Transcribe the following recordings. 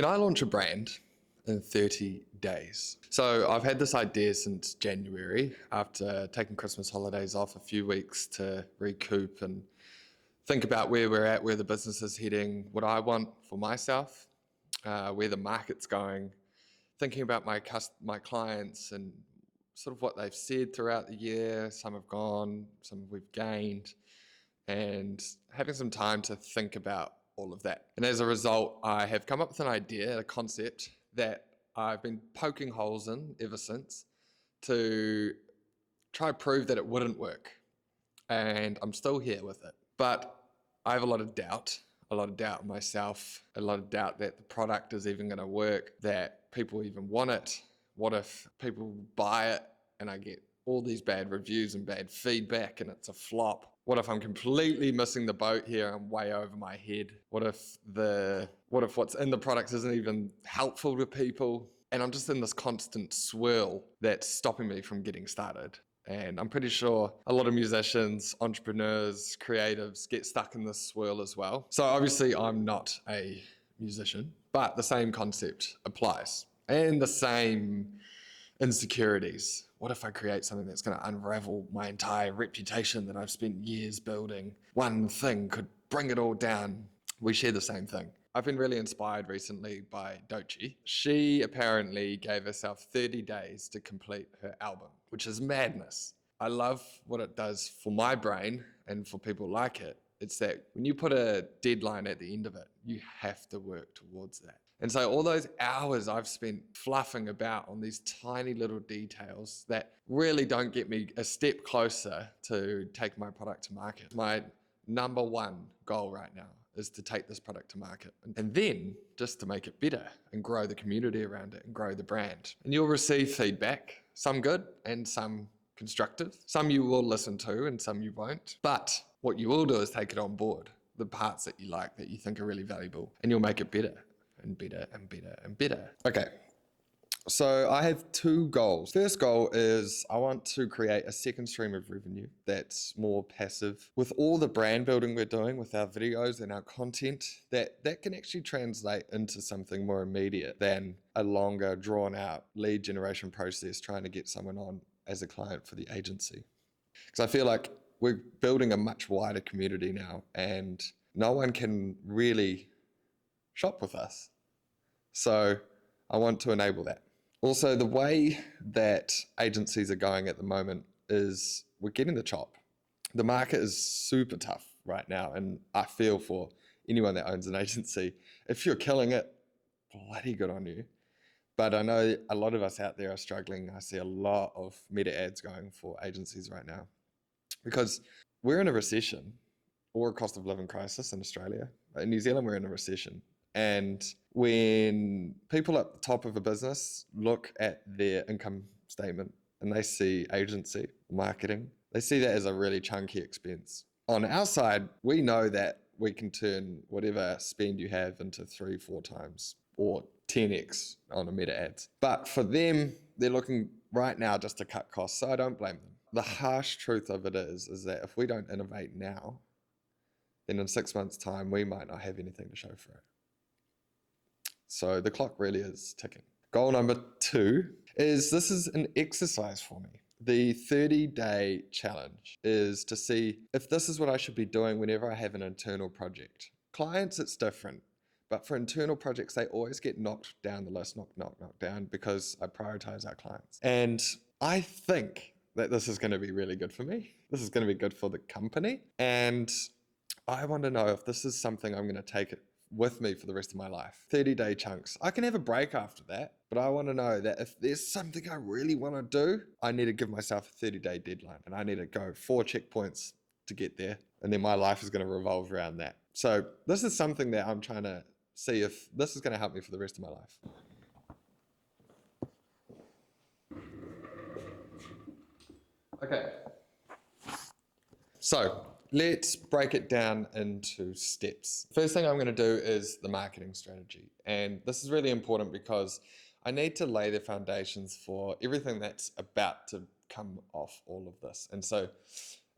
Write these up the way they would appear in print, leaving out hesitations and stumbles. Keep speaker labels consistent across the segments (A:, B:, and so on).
A: Can I launch a brand in 30 days? So I've had this idea since January after taking Christmas holidays off a few weeks to recoup and think about where we're at, where the business is heading, what I want for myself, where the market's going, thinking about my clients and sort of what they've said throughout the year. Some have gone, some we've gained, and having some time to think about all of that. And as a result, I have come up with an idea, a concept that I've been poking holes in ever since to try to prove that it wouldn't work. And I'm still here with it. But I have a lot of doubt in myself, a lot of doubt that the product is even going to work, that people even want it. What if people buy it and I get all these bad reviews and bad feedback and it's a flop? What if I'm completely missing the boat here? I'm way over my head. What if what's in the product isn't even helpful to people? And I'm just in this constant swirl that's stopping me from getting started. And I'm pretty sure a lot of musicians, entrepreneurs, creatives get stuck in this swirl as well. So obviously I'm not a musician, but the same concept applies. And the same insecurities. What if I create something that's going to unravel my entire reputation that I've spent years building? One thing could bring it all down. We share the same thing. I've been really inspired recently by Doecii. She apparently gave herself 30 days to complete her album, which is madness. I love what it does for my brain and for people like it. It's that when you put a deadline at the end of it, you have to work towards that. And so all those hours I've spent fluffing about on these tiny little details that really don't get me a step closer to take my product to market. My number one goal right now is to take this product to market and then just to make it better and grow the community around it and grow the brand. And you'll receive feedback, some good and some constructive. Some you will listen to and some you won't. But what you will do is take it on board, the parts that you like, that you think are really valuable, and you'll make it better and better and better and better. Okay, so I have two goals. First goal is I want to create a second stream of revenue that's more passive. With all the brand building we're doing with our videos and our content, that can actually translate into something more immediate than a longer, drawn out lead generation process trying to get someone on as a client for the agency. Because I feel like we're building a much wider community now and no one can really shop with us. So I want to enable that. Also, the way that agencies are going at the moment is we're getting the chop. The market is super tough right now, and I feel for anyone that owns an agency. If you're killing it, bloody good on you. But I know a lot of us out there are struggling. I see a lot of meta ads going for agencies right now because we're in a recession or a cost of living crisis in Australia. In New Zealand, we're in a recession. And when people at the top of a business look at their income statement and they see agency, marketing, they see that as a really chunky expense. On our side, we know that we can turn whatever spend you have into 3-4 times or 10x on a meta ads. But for them, they're looking right now just to cut costs. So I don't blame them. The harsh truth of it is that if we don't innovate now, then in 6 months' time, we might not have anything to show for it. So the clock really is ticking. Goal number 2 is this is an exercise for me. The 30-day challenge is to see if this is what I should be doing whenever I have an internal project. Clients, it's different. But for internal projects, they always get knocked down the list, knocked down because I prioritize our clients. And I think that this is going to be really good for me. This is going to be good for the company. And I want to know if this is something I'm going to take it with me for the rest of my life. 30-day chunks. I can have a break after that, but I want to know that if there's something I really want to do, I need to give myself a 30-day deadline and I need to go 4 checkpoints to get there. And then my life is going to revolve around that. So this is something that I'm trying to see if this is going to help me for the rest of my life. Okay. So let's break it down into steps. First thing I'm going to do is the marketing strategy. And this is really important because I need to lay the foundations for everything that's about to come off all of this. And so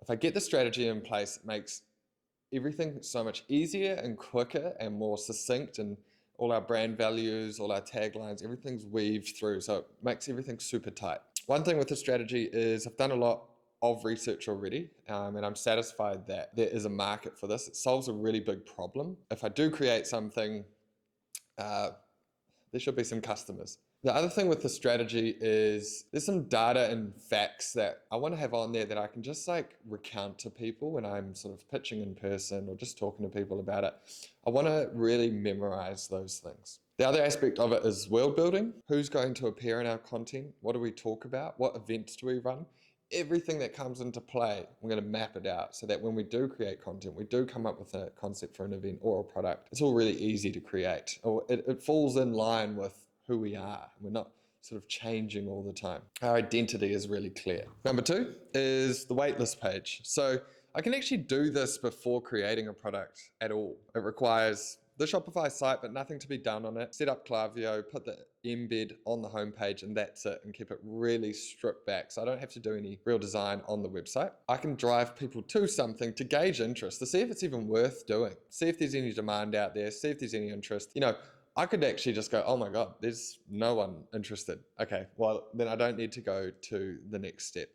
A: if I get the strategy in place, it makes everything so much easier and quicker and more succinct and all our brand values, all our taglines, everything's weaved through. So it makes everything super tight. One thing with the strategy is I've done a lot of research already, and I'm satisfied that there is a market for this. It solves a really big problem. If I do create something, there should be some customers. The other thing with the strategy is there's some data and facts that I want to have on there that I can just like recount to people when I'm sort of pitching in person or just talking to people about it. I want to really memorize those things. The other aspect of it is world building. Who's going to appear in our content? What do we talk about? What events do we run? Everything that comes into play, we're going to map it out so that when we do create content, we do come up with a concept for an event or a product, it's all really easy to create, or it falls in line with who we are. We're not sort of changing all the time. Our identity is really clear. Number 2 is the waitlist page. So I can actually do this before creating a product at all. It requires the Shopify site, but nothing to be done on it. Set up Klaviyo, put the embed on the homepage, and that's it, and keep it really stripped back. So I don't have to do any real design on the website. I can drive people to something to gauge interest, to see if it's even worth doing, see if there's any demand out there, see if there's any interest. You know, I could actually just go, oh my God, there's no one interested. Okay, well, then I don't need to go to the next step.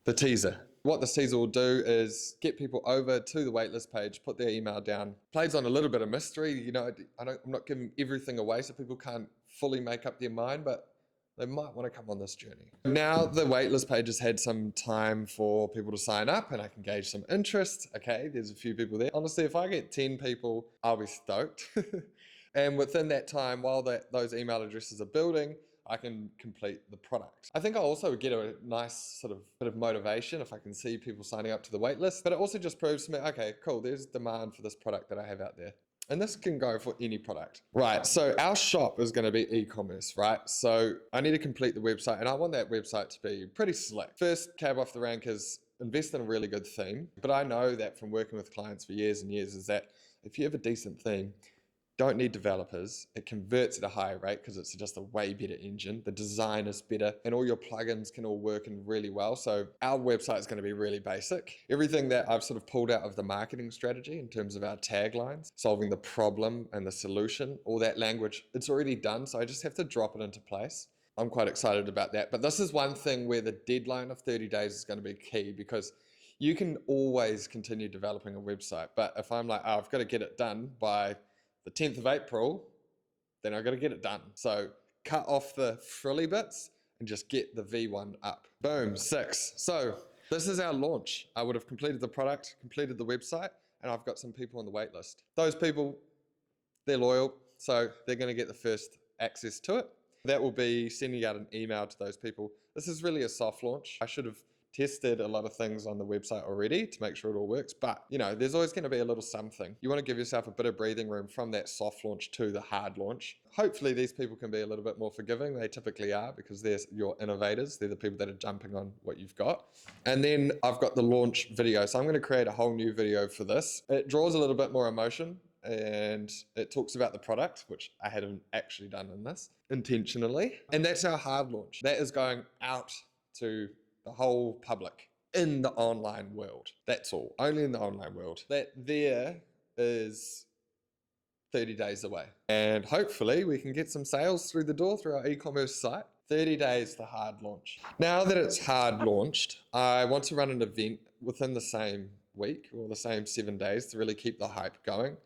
A: The teaser. What this teaser will do is get people over to the waitlist page, put their email down, plays on a little bit of mystery. You know, I'm not giving everything away so people can't fully make up their mind, but they might want to come on this journey. Now the waitlist page has had some time for people to sign up and I can gauge some interest. Okay, there's a few people there. Honestly, if I get 10 people, I'll be stoked. And within that time, while those email addresses are building, I can complete the product. I think I'll also get a nice sort of bit of motivation if I can see people signing up to the waitlist, but it also just proves to me, okay, cool, there's demand for this product that I have out there. And this can go for any product. Right, so our shop is going to be e-commerce, right? So I need to complete the website and I want that website to be pretty slick. First cab off the rank is invest in a really good theme. But I know that from working with clients for years and years is that if you have a decent theme, don't need developers. It converts at a higher rate because it's just a way better engine. The design is better and all your plugins can all work in really well. So our website is going to be really basic. Everything that I've sort of pulled out of the marketing strategy in terms of our taglines, solving the problem and the solution, all that language, it's already done. So I just have to drop it into place. I'm quite excited about that. But this is one thing where the deadline of 30 days is going to be key because you can always continue developing a website. But if I'm like, oh, I've got to get it done by the 10th of April, then I've got to get it done. So cut off the frilly bits and just get the V1 up. Boom, 6. So this is our launch. I would have completed the product, completed the website, and I've got some people on the wait list. Those people, they're loyal, so they're going to get the first access to it. That will be sending out an email to those people. This is really a soft launch. I should have tested a lot of things on the website already to make sure it all works, but you know, there's always going to be a little something. You want to give yourself a bit of breathing room from that soft launch to the hard launch. Hopefully these people can be a little bit more forgiving. They typically are because they're your innovators. They're the people that are jumping on what you've got. And then I've got the launch video. So I'm going to create a whole new video for this. It draws a little bit more emotion and it talks about the product, which I hadn't actually done in this intentionally. And that's our hard launch. That is going out to the whole public in the online world. That's all. Only in the online world. That there is 30 days away. And hopefully we can get some sales through the door through our e-commerce site. 30 days to hard launch. Now that it's hard launched, I want to run an event within the same week or the same 7 days to really keep the hype going.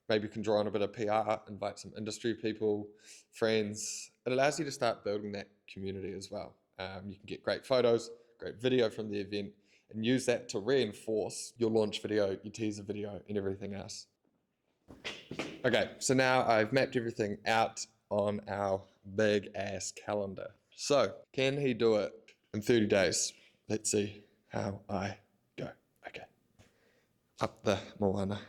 A: Maybe you can draw on a bit of PR, invite some industry people, friends. It allows you to start building that community as well. You can get great photos, great video from the event, and use that to reinforce your launch video, your teaser video, and everything else. Okay, so now I've mapped everything out on our big ass calendar. So, can he do it in 30 days? Let's see how I go. Okay. Up the Moana.